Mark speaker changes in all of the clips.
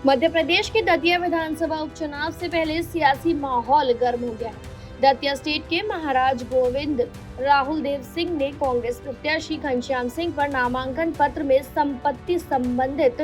Speaker 1: मध्य प्रदेश के दतिया विधानसभा उपचुनाव से पहले सियासी माहौल गर्म हो गया है। दतिया स्टेट के महाराज गोविंद राहुल देव सिंह ने कांग्रेस प्रत्याशी घनश्याम सिंह पर नामांकन पत्र में संपत्ति संबंधित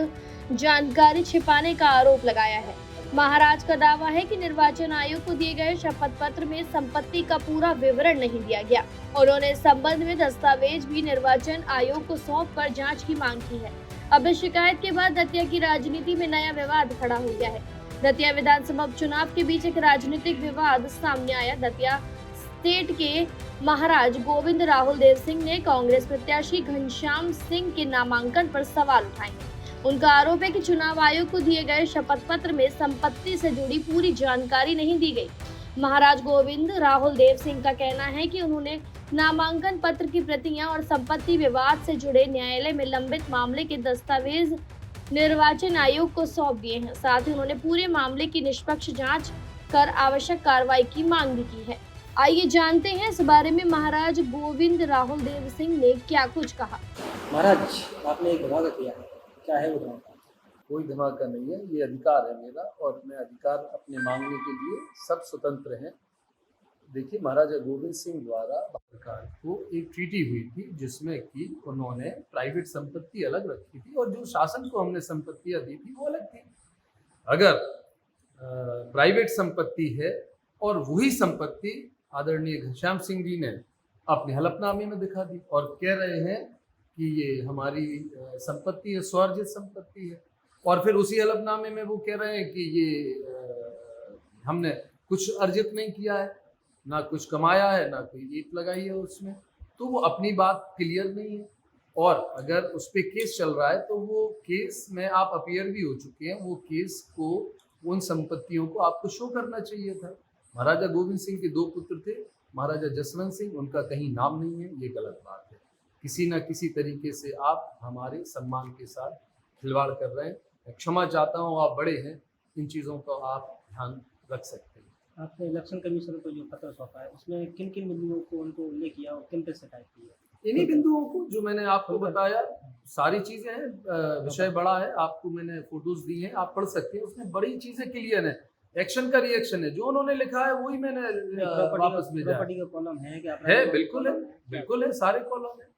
Speaker 1: जानकारी छिपाने का आरोप लगाया है। महाराज का दावा है कि निर्वाचन आयोग को दिए गए शपथ पत्र में संपत्ति का पूरा विवरण नहीं दिया गया। उन्होंने इस संबंध में दस्तावेज भी निर्वाचन आयोग को सौंपकर जांच की मांग की है। अब इस शिकायत के बाद दतिया की राजनीति में नया विवाद खड़ा हो गया है। दतिया विधानसभा उपचुनाव के बीच एक राजनीतिक विवाद सामने आया। दतिया स्टेट के महाराज गोविंद राहुल देव सिंह ने कांग्रेस प्रत्याशी घनश्याम सिंह के नामांकन पर सवाल उठाए हैं। उनका आरोप है कि चुनाव आयोग को दिए गए शपथ पत्र में संपत्ति से जुड़ी पूरी जानकारी नहीं दी गई। महाराज गोविंद राहुल देव सिंह का कहना है कि उन्होंने नामांकन पत्र की प्रतियां और संपत्ति विवाद से जुड़े न्यायालय में लंबित मामले के दस्तावेज निर्वाचन आयोग को सौंप दिए हैं। साथ ही उन्होंने पूरे मामले की निष्पक्ष जांच कर आवश्यक कार्रवाई की मांग भी की है। आइए जानते हैं इस बारे में महाराज गोविंद राहुल देव सिंह ने क्या कुछ कहा।
Speaker 2: महाराज, आपने एक धमाका किया है, क्या है वो धमाका?
Speaker 3: कोई धमाका नहीं है, ये अधिकार है मेरा और मैं अधिकार अपने मांगने के लिए सब स्वतंत्र हैं। देखिए, महाराजा गोविंद सिंह द्वारा सरकार को एक ट्रीटी हुई थी जिसमें कि उन्होंने प्राइवेट संपत्ति अलग रखी थी और जो शासन को हमने संपत्तियां दी थी वो अलग थी। अगर प्राइवेट संपत्ति है और वही संपत्ति आदरणीय घनश्याम सिंह जी ने अपने हलफनामे में दिखा दी और कह रहे हैं कि ये हमारी संपत्ति है, स्वार्जित संपत्ति है, और फिर उसी हलफनामे में वो कह रहे हैं कि ये हमने कुछ अर्जित नहीं किया है, ना कुछ कमाया है, ना कोई ईंट लगाई है उसमें, तो वो अपनी बात क्लियर नहीं है। और अगर उस पर केस चल रहा है तो वो केस में आप अपीयर भी हो चुके हैं, वो केस को, उन संपत्तियों को आपको शो करना चाहिए था। महाराजा गोविंद सिंह के दो पुत्र थे, महाराजा जसवंत सिंह, उनका कहीं नाम नहीं है, ये गलत बात है। किसी न किसी तरीके से आप हमारे सम्मान के साथ खिलवाड़ कर रहे हैं। मैं क्षमा चाहता हूँ, आप बड़े हैं, इन चीज़ों का आप ध्यान रख सकते हैं।
Speaker 2: आपने इलेक्शन कमीशन को जो पत्र सौंपा है उसमें किन किन बिंदुओं को उनको उल्लेख किया और किन पे शिकायत की है?
Speaker 3: इन्हीं बिंदुओं को जो मैंने आपको बताया, सारी चीजें हैं, विषय बड़ा है, आपको मैंने फोटोज दी हैं, आप पढ़ सकते हैं, उसमें बड़ी चीजें क्लियर है। एक्शन का रिएक्शन है, जो उन्होंने लिखा है वही मैंने वापस भेजा।
Speaker 2: प्रॉपर्टी का कॉलम है क्या?
Speaker 3: है, बिल्कुल है, बिल्कुल है, सारे कॉलम है,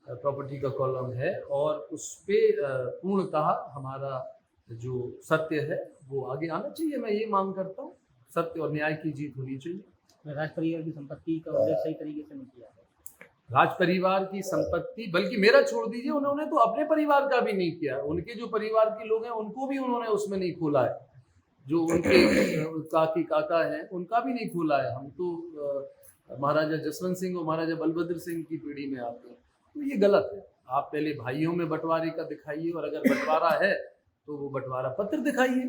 Speaker 3: प्रॉपर्टी का कॉलम है और उस पे पूर्णतः हमारा जो सत्य है वो आगे आना चाहिए। मैं ये मांग करता हूँ, सत्य और न्याय की जीत होनी चाहिए।
Speaker 2: राज परिवार की संपत्ति का उल्लेख सही तरीके से नहीं किया है।
Speaker 3: राज परिवार की संपत्ति, बल्कि मेरा छोड़ दीजिए, उन्होंने तो अपने परिवार का भी नहीं किया। उनके जो परिवार के लोग हैं उनको भी उन्होंने उसमें नहीं खोला है। जो उनके काकी काका हैं उनका भी नहीं खोला है। हम तो महाराजा जसवंत सिंह और महाराजा बलभद्र सिंह की पीढ़ी में आते हैं, तो ये गलत है। आप पहले भाइयों में बंटवारे का दिखाइए और अगर बंटवारा है तो वो बंटवारा पत्र दिखाइए,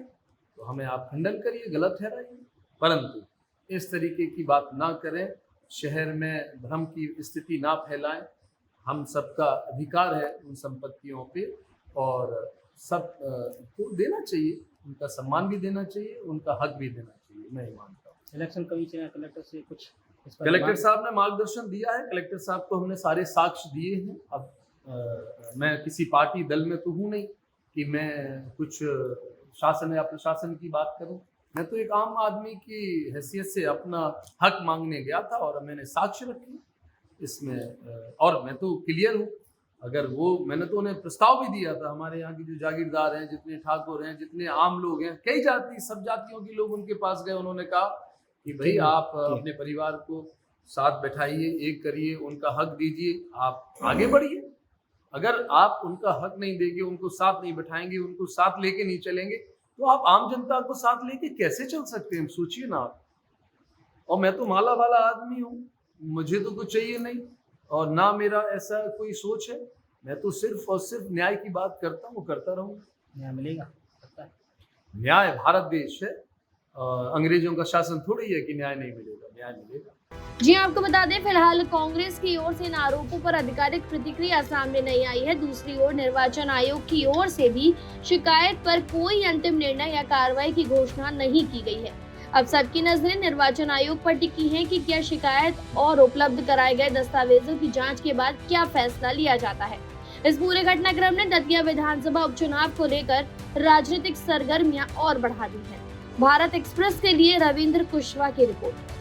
Speaker 3: तो हमें आप खंडन करिए, गलत ठहराइए, परंतु इस तरीके की बात ना करें, शहर में भ्रम की स्थिति ना फैलाएं। हम सबका अधिकार है उन संपत्तियों पे और सब को देना चाहिए, उनका सम्मान भी देना चाहिए, उनका हक भी देना चाहिए, मैं ये मानता हूँ।
Speaker 2: इलेक्शन कमीशन या कलेक्टर से कुछ
Speaker 3: कलेक्टर साहब ने मार्गदर्शन दिया है, कलेक्टर साहब को हमने सारे साक्ष्य दिए हैं। अब मैं किसी पार्टी दल में तो हूँ नहीं कि मैं कुछ शासन या प्रशासन की बात करूं। मैं तो एक आम आदमी की हैसियत से अपना हक मांगने गया था और मैंने साक्ष्य रखे इसमें, और मैं तो क्लियर हूँ। अगर वो, मैंने तो उन्हें प्रस्ताव भी दिया था, हमारे यहाँ की जो जागीरदार हैं, जितने ठाकुर हैं, जितने आम लोग हैं, कई जाति, सब जातियों के लोग उनके पास गए। उन्होंने कहा कि भाई आप अपने परिवार को साथ बैठाइए, एक करिए, उनका हक दीजिए, आप आगे बढ़िए। अगर आप उनका हक नहीं देंगे, उनको साथ नहीं बैठाएंगे, उनको साथ लेके नहीं चलेंगे, तो आप आम जनता को साथ लेके कैसे चल सकते हैं? सोचिए ना आप। और मैं तो माला वाला आदमी हूँ, मुझे तो कुछ चाहिए नहीं और ना मेरा ऐसा कोई सोच है। मैं तो सिर्फ और सिर्फ न्याय की बात करता हूँ, करता रहूँगा।
Speaker 2: न्याय मिलेगा?
Speaker 3: न्याय, भारत देश है, अंग्रेजों का शासन थोड़ी है कि न्याय नहीं मिलेगा, न्याय मिलेगा।
Speaker 1: जी आपको बता दें, फिलहाल कांग्रेस की ओर से इन आरोपों पर आधिकारिक प्रतिक्रिया सामने नहीं आई है। दूसरी ओर निर्वाचन आयोग की ओर से भी शिकायत पर कोई अंतिम निर्णय या कार्रवाई की घोषणा नहीं की गई है। अब सबकी नजरें निर्वाचन आयोग पर टिकी हैं कि क्या शिकायत और उपलब्ध कराए गए दस्तावेजों की जांच के बाद क्या फैसला लिया जाता है। इस पूरे घटनाक्रम ने दतिया विधानसभा उपचुनाव को लेकर राजनीतिक सरगर्मियां और बढ़ा दी हैं। भारत एक्सप्रेस के लिए रविंद्र कुशवाहा की रिपोर्ट।